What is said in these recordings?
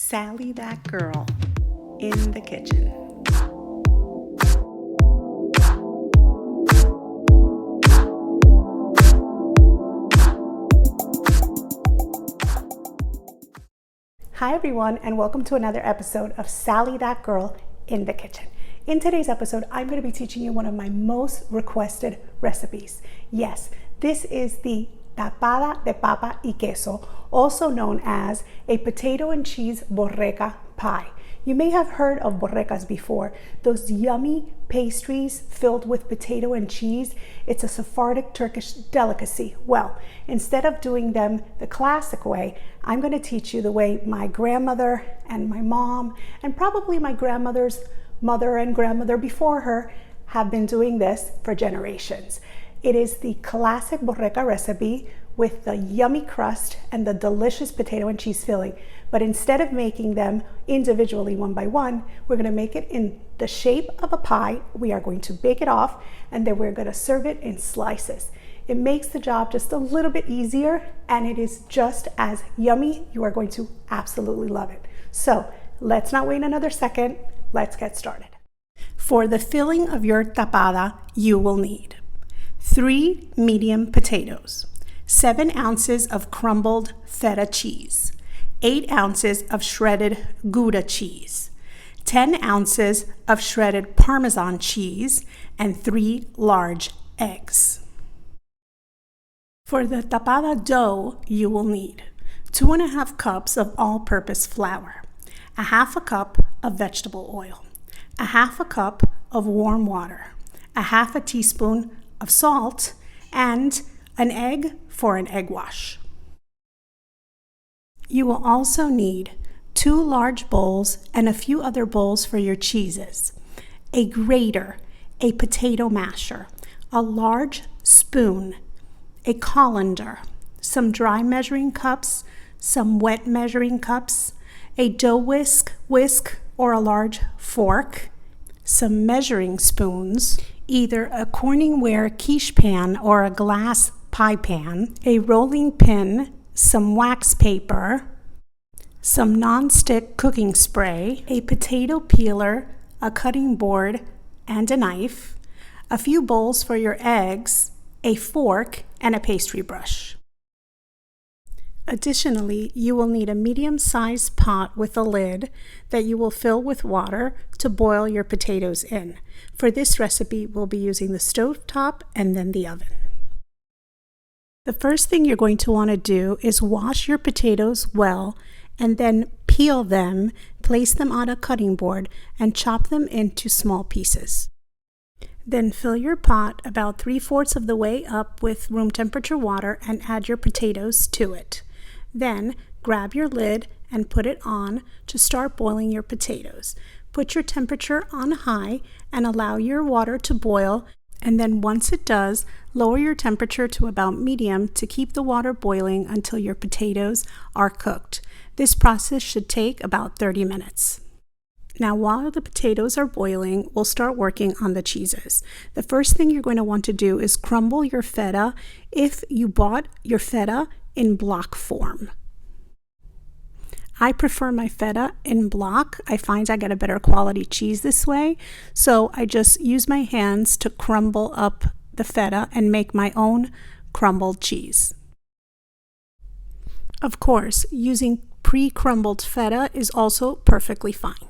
Sally that girl in the kitchen. Hi everyone, and welcome to another episode of Sally that girl in the kitchen. In today's episode, I'm going to be teaching you one of my most requested recipes. Yes, this is the Tapada de papa y queso, also known as a potato and cheese boreka pie. You may have heard of borrecas before, those yummy pastries filled with potato and cheese. It's a Sephardic-Turkish delicacy. Well, instead of doing them the classic way, I'm going to teach you the way my grandmother and my mom, and probably my grandmother's mother and grandmother before her, have been doing this for generations. It is the classic boreka recipe with the yummy crust and the delicious potato and cheese filling. But instead of making them individually one by one, we're going to make it in the shape of a pie. We are going to bake it off, and then we're going to serve it in slices. It makes the job just a little bit easier, and it is just as yummy. You are going to absolutely love it. So let's not wait another second. Let's get started. For the filling of your tapada, you will need 3 medium potatoes, 7 ounces of crumbled feta cheese, 8 ounces of shredded Gouda cheese, 10 ounces of shredded Parmesan cheese, and 3 large eggs. For the tapada dough, you will need 2.5 cups of all-purpose flour, 1/2 cup of vegetable oil, 1/2 cup of warm water, 1/2 teaspoon of salt, and an egg for an egg wash. You will also need 2 large bowls and a few other bowls for your cheeses, a grater, a potato masher, a large spoon, a colander, some dry measuring cups, some wet measuring cups, a dough whisk or a large fork, some measuring spoons, either a Corningware quiche pan or a glass pie pan, a rolling pin, some wax paper, some non-stick cooking spray, a potato peeler, a cutting board, and a knife, a few bowls for your eggs, a fork, and a pastry brush. Additionally, you will need a medium-sized pot with a lid that you will fill with water to boil your potatoes in. For this recipe, we'll be using the stove top and then the oven. The first thing you're going to want to do is wash your potatoes well and then peel them, place them on a cutting board, and chop them into small pieces. Then fill your pot about 3/4 of the way up with room temperature water and add your potatoes to it. Then grab your lid and put it on to start boiling your potatoes. Put your temperature on high and allow your water to boil, and then once it does, lower your temperature to about medium to keep the water boiling until your potatoes are cooked. This process should take about 30 minutes. Now, while the potatoes are boiling, we'll start working on the cheeses. The first thing you're going to want to do is crumble your feta if you bought your feta in block form. I prefer my feta in block. I find I get a better quality cheese this way, so I just use my hands to crumble up the feta and make my own crumbled cheese. Of course, using pre-crumbled feta is also perfectly fine.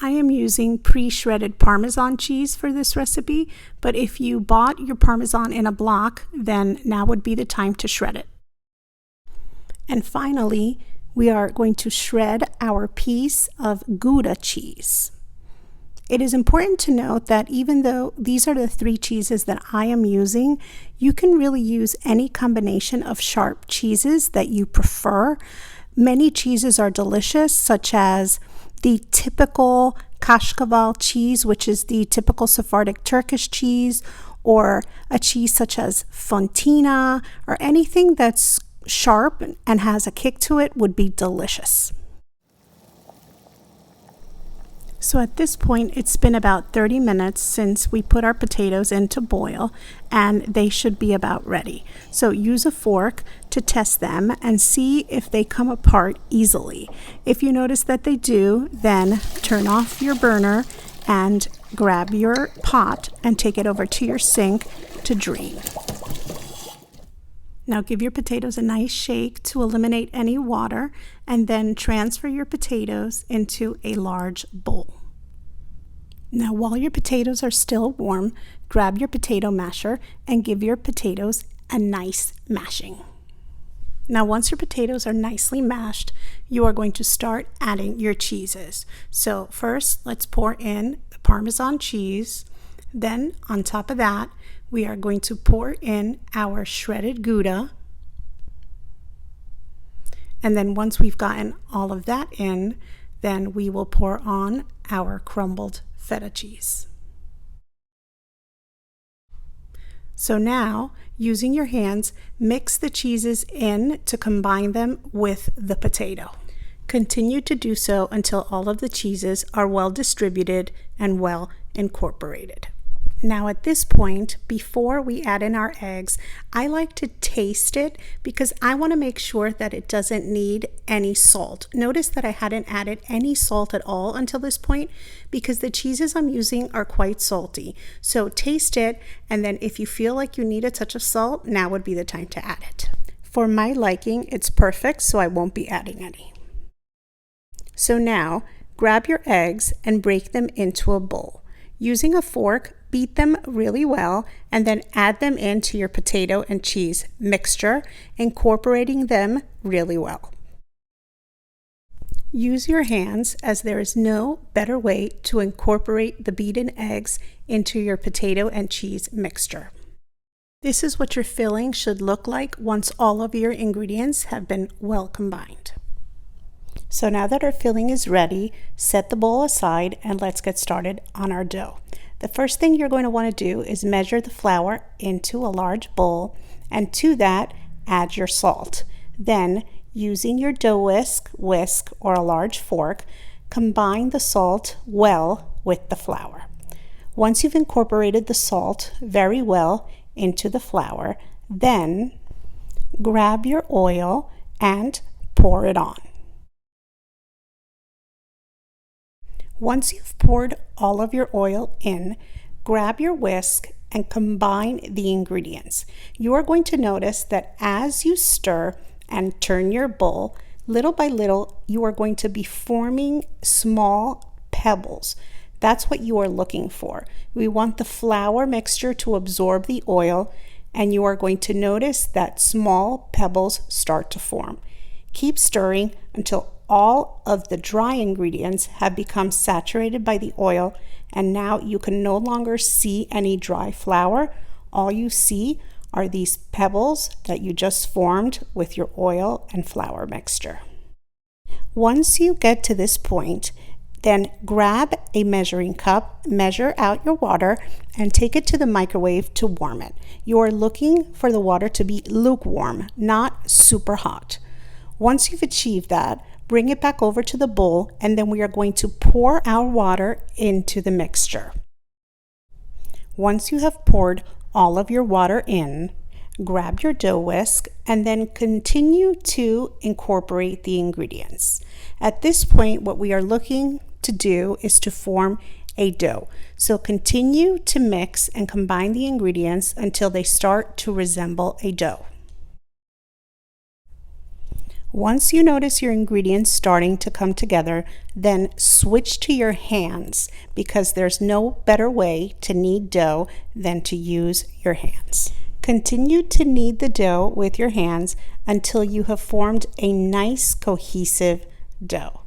I am using pre-shredded Parmesan cheese for this recipe, but if you bought your Parmesan in a block, then now would be the time to shred it. And finally, we are going to shred our piece of Gouda cheese. It is important to note that even though these are the 3 cheeses that I am using, you can really use any combination of sharp cheeses that you prefer. Many cheeses are delicious, such as the typical Kashkaval cheese, which is the typical Sephardic-Turkish cheese, or a cheese such as fontina, or anything that's sharp and has a kick to it would be delicious. So at this point, it's been about 30 minutes since we put our potatoes in to boil, and they should be about ready. So use a fork to test them and see if they come apart easily. If you notice that they do, then turn off your burner and grab your pot and take it over to your sink to drain. Now give your potatoes a nice shake to eliminate any water, and then transfer your potatoes into a large bowl. Now while your potatoes are still warm, grab your potato masher and give your potatoes a nice mashing. Now once your potatoes are nicely mashed, you are going to start adding your cheeses. So first, let's pour in the Parmesan cheese. Then on top of that, we are going to pour in our shredded Gouda. And then once we've gotten all of that in, then we will pour on our crumbled Feta cheese. So now, using your hands, mix the cheeses in to combine them with the potato. Continue to do so until all of the cheeses are well distributed and well incorporated. Now at this point, before we add in our eggs, I like to taste it because I want to make sure that it doesn't need any salt. Notice that I hadn't added any salt at all until this point because the cheeses I'm using are quite salty. So taste it, and then if you feel like you need a touch of salt, now would be the time to add it. For my liking, it's perfect, so I won't be adding any. So now, grab your eggs and break them into a bowl. Using a fork, beat them really well, and then add them into your potato and cheese mixture, incorporating them really well. Use your hands, as there is no better way to incorporate the beaten eggs into your potato and cheese mixture. This is what your filling should look like once all of your ingredients have been well combined. So now that our filling is ready, set the bowl aside and let's get started on our dough. The first thing you're going to want to do is measure the flour into a large bowl, and to that add your salt. Then, using your dough whisk or a large fork, combine the salt well with the flour. Once you've incorporated the salt very well into the flour, then grab your oil and pour it on. Once you've poured all of your oil in, grab your whisk and combine the ingredients. You are going to notice that as you stir and turn your bowl, little by little, you are going to be forming small pebbles. That's what you are looking for. We want the flour mixture to absorb the oil, and you are going to notice that small pebbles start to form. Keep stirring until all of the dry ingredients have become saturated by the oil, and now you can no longer see any dry flour. All you see are these pebbles that you just formed with your oil and flour mixture. Once you get to this point, then grab a measuring cup, measure out your water, and take it to the microwave to warm it. You are looking for the water to be lukewarm, not super hot. Once you've achieved that, bring it back over to the bowl, and then we are going to pour our water into the mixture. Once you have poured all of your water in, grab your dough whisk and then continue to incorporate the ingredients. At this point, what we are looking to do is to form a dough. So continue to mix and combine the ingredients until they start to resemble a dough. Once you notice your ingredients starting to come together, then switch to your hands, because there's no better way to knead dough than to use your hands. Continue to knead the dough with your hands until you have formed a nice cohesive dough.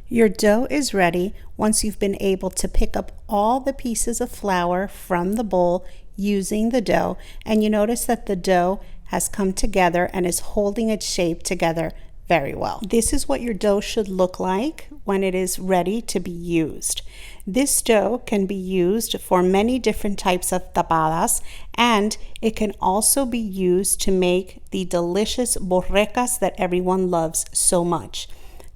Your dough is ready once you've been able to pick up all the pieces of flour from the bowl using the dough, and you notice that the dough has come together and is holding its shape together very well. This is what your dough should look like when it is ready to be used. This dough can be used for many different types of tapadas, and it can also be used to make the delicious borrecas that everyone loves so much.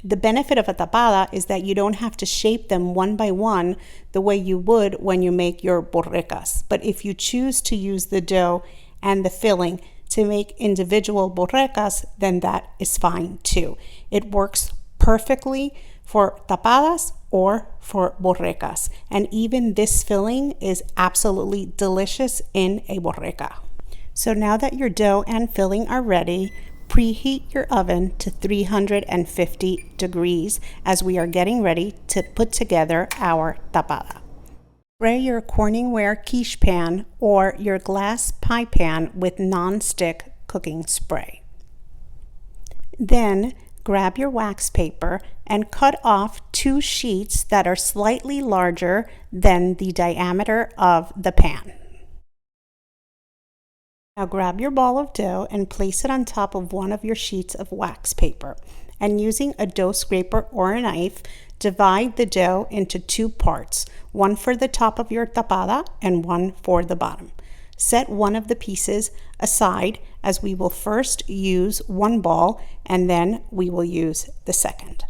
The benefit of a tapada is that you don't have to shape them one by one the way you would when you make your borrecas. But if you choose to use the dough and the filling to make individual borrecas, then that is fine too. It works perfectly for tapadas or for borrecas. And even this filling is absolutely delicious in a borreca. So now that your dough and filling are ready, preheat your oven to 350 degrees as we are getting ready to put together our tapada. Spray your Corningware quiche pan or your glass pie pan with non-stick cooking spray. Then grab your wax paper and cut off 2 sheets that are slightly larger than the diameter of the pan. Now grab your ball of dough and place it on top of one of your sheets of wax paper. And using a dough scraper or a knife, divide the dough into 2 parts, one for the top of your tapada and one for the bottom. Set one of the pieces aside as we will first use one ball and then we will use the second.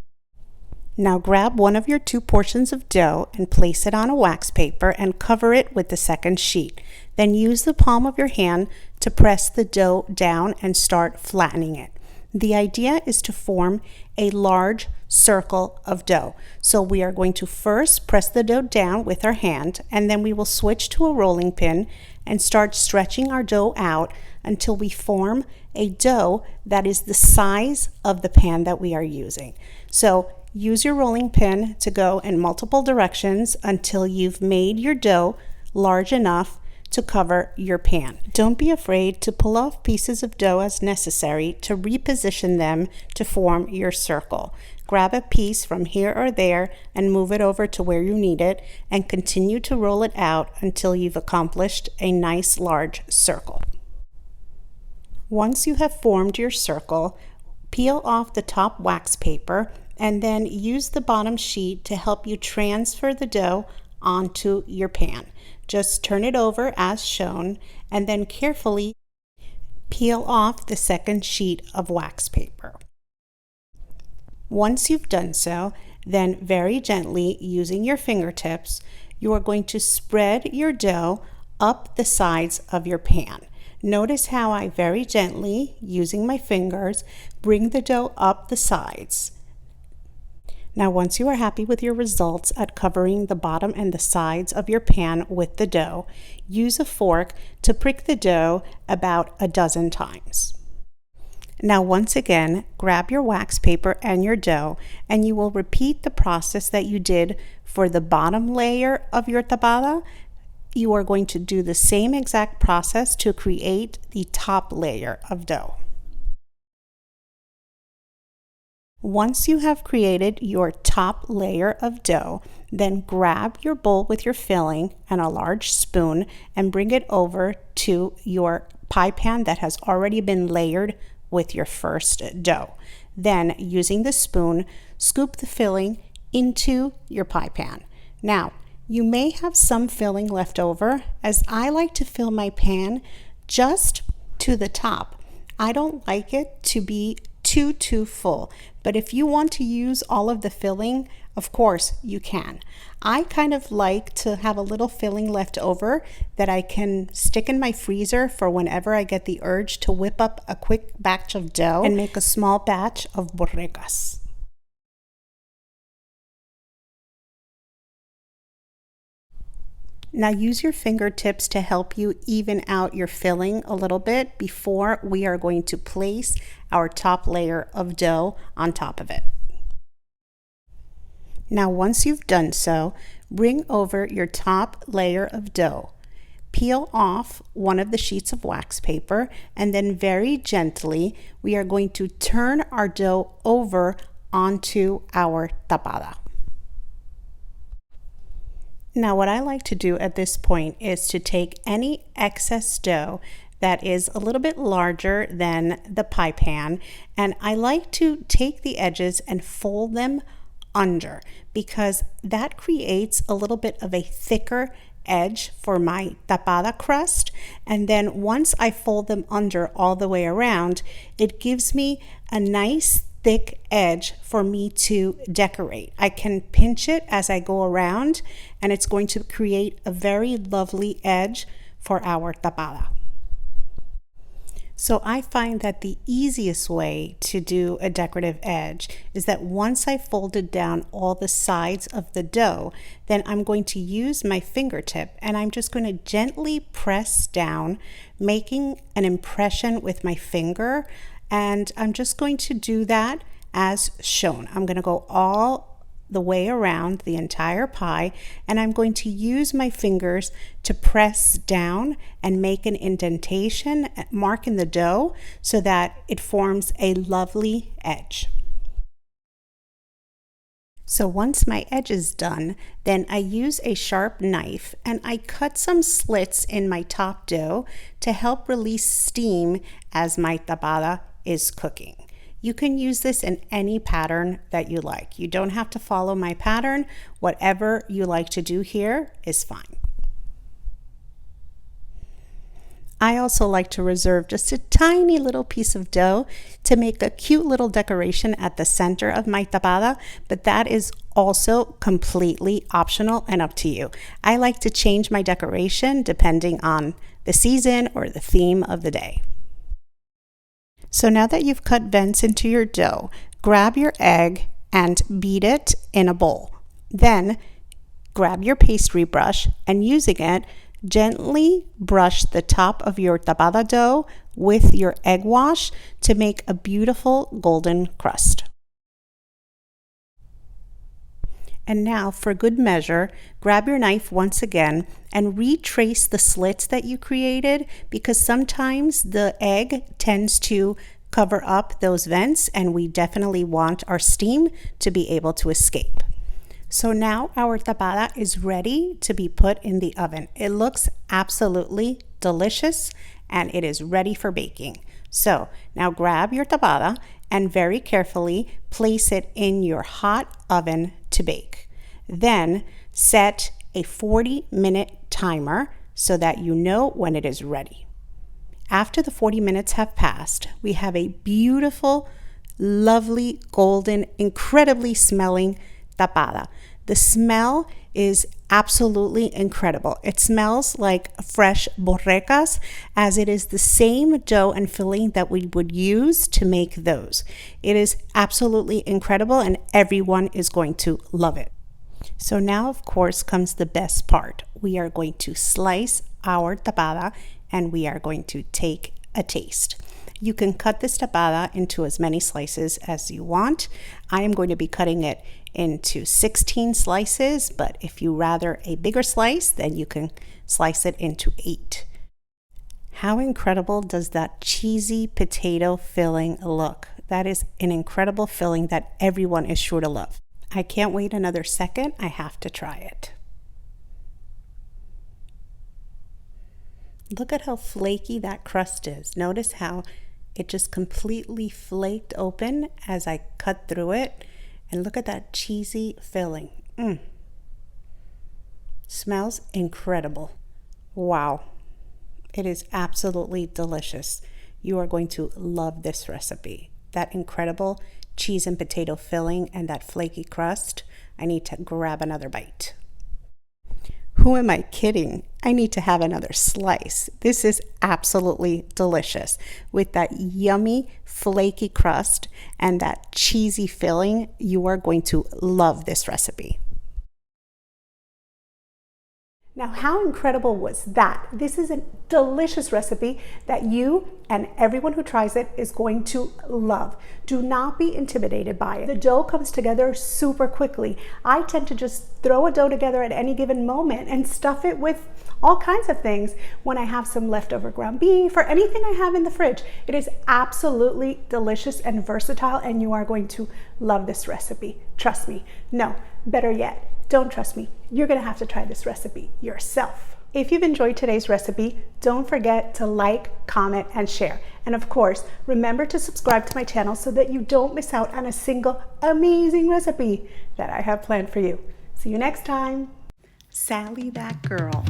Now grab one of your 2 portions of dough and place it on a wax paper and cover it with the second sheet. Then use the palm of your hand to press the dough down and start flattening it. The idea is to form a large circle of dough. So we are going to first press the dough down with our hand, and then we will switch to a rolling pin and start stretching our dough out until we form a dough that is the size of the pan that we are using. So use your rolling pin to go in multiple directions until you've made your dough large enough to cover your pan. Don't be afraid to pull off pieces of dough as necessary to reposition them to form your circle. Grab a piece from here or there and move it over to where you need it and continue to roll it out until you've accomplished a nice large circle. Once you have formed your circle, peel off the top wax paper and then use the bottom sheet to help you transfer the dough onto your pan. Just turn it over as shown and then carefully peel off the second sheet of wax paper. Once you've done so, then very gently using your fingertips, you are going to spread your dough up the sides of your pan. Notice how I very gently, using my fingers, bring the dough up the sides. Now, once you are happy with your results at covering the bottom and the sides of your pan with the dough, use a fork to prick the dough about a dozen times. Now, once again, grab your wax paper and your dough, and you will repeat the process that you did for the bottom layer of your tapada. You are going to do the same exact process to create the top layer of dough. Once you have created your top layer of dough, then grab your bowl with your filling and a large spoon and bring it over to your pie pan that has already been layered with your first dough. Then, using the spoon, scoop the filling into your pie pan. Now, you may have some filling left over, as I like to fill my pan just to the top. I don't like it to be too full, but if you want to use all of the filling, of course you can. I kind of like to have a little filling left over that I can stick in my freezer for whenever I get the urge to whip up a quick batch of dough and make a small batch of bourrecas. Now use your fingertips to help you even out your filling a little bit before we are going to place our top layer of dough on top of it. Now once you've done so, bring over your top layer of dough. Peel off one of the sheets of wax paper and then very gently we are going to turn our dough over onto our tapada. Now what I like to do at this point is to take any excess dough that is a little bit larger than the pie pan, and I like to take the edges and fold them under because that creates a little bit of a thicker edge for my tapada crust. And then once I fold them under all the way around, it gives me a nice thick edge for me to decorate. I can pinch it as I go around, and it's going to create a very lovely edge for our tapada. So I find that the easiest way to do a decorative edge is that once I folded down all the sides of the dough, then I'm going to use my fingertip and I'm just going to gently press down, making an impression with my finger. And I'm just going to do that as shown. I'm going to go all the way around the entire pie, and I'm going to use my fingers to press down and make an indentation, mark in the dough so that it forms a lovely edge. So once my edge is done, then I use a sharp knife and I cut some slits in my top dough to help release steam as my tapada is cooking. You can use this in any pattern that you like. You don't have to follow my pattern. Whatever you like to do here is fine. I also like to reserve just a tiny little piece of dough to make a cute little decoration at the center of my tapada, but that is also completely optional and up to you. I like to change my decoration depending on the season or the theme of the day. So now that you've cut vents into your dough, grab your egg and beat it in a bowl. Then grab your pastry brush and using it, gently brush the top of your tapada dough with your egg wash to make a beautiful golden crust. And now for good measure, grab your knife once again and retrace the slits that you created, because sometimes the egg tends to cover up those vents and we definitely want our steam to be able to escape. So now our tapada is ready to be put in the oven. It looks absolutely delicious and it is ready for baking. So now grab your tapada and very carefully place it in your hot oven to bake. Then set a 40-minute timer so that you know when it is ready. After the 40 minutes have passed, we have a beautiful, lovely, golden, incredibly smelling tapada. The smell is absolutely incredible. It smells like fresh borrecas, as it is the same dough and filling that we would use to make those. It is absolutely incredible and everyone is going to love it. So now, of course, comes the best part. We are going to slice our tapada and we are going to take a taste. You can cut this tapada into as many slices as you want. I am going to be cutting it into 16 slices, but if you rather a bigger slice, then you can slice it into 8. How incredible does that cheesy potato filling look? That is an incredible filling that everyone is sure to love. I can't wait another second. I have to try it. Look at how flaky that crust is. Notice how it just completely flaked open as I cut through it. And look at that cheesy filling. Smells incredible. Wow. It is absolutely delicious. You are going to love this recipe. That incredible cheese and potato filling and that flaky crust. I need to grab another bite. Who am I kidding? I need to have another slice. This is absolutely delicious with that yummy flaky crust and that cheesy filling. You are going to love this recipe. Now, how incredible was that? This is a delicious recipe that you and everyone who tries it is going to love. Do not be intimidated by it. The dough comes together super quickly. I tend to just throw a dough together at any given moment and stuff it with all kinds of things when I have some leftover ground beef or anything I have in the fridge. It is absolutely delicious and versatile, and you are going to love this recipe. Trust me. No, better yet, don't trust me. You're gonna have to try this recipe yourself. If you've enjoyed today's recipe, don't forget to like, comment, and share. And of course, remember to subscribe to my channel so that you don't miss out on a single amazing recipe that I have planned for you. See you next time. Sally that girl.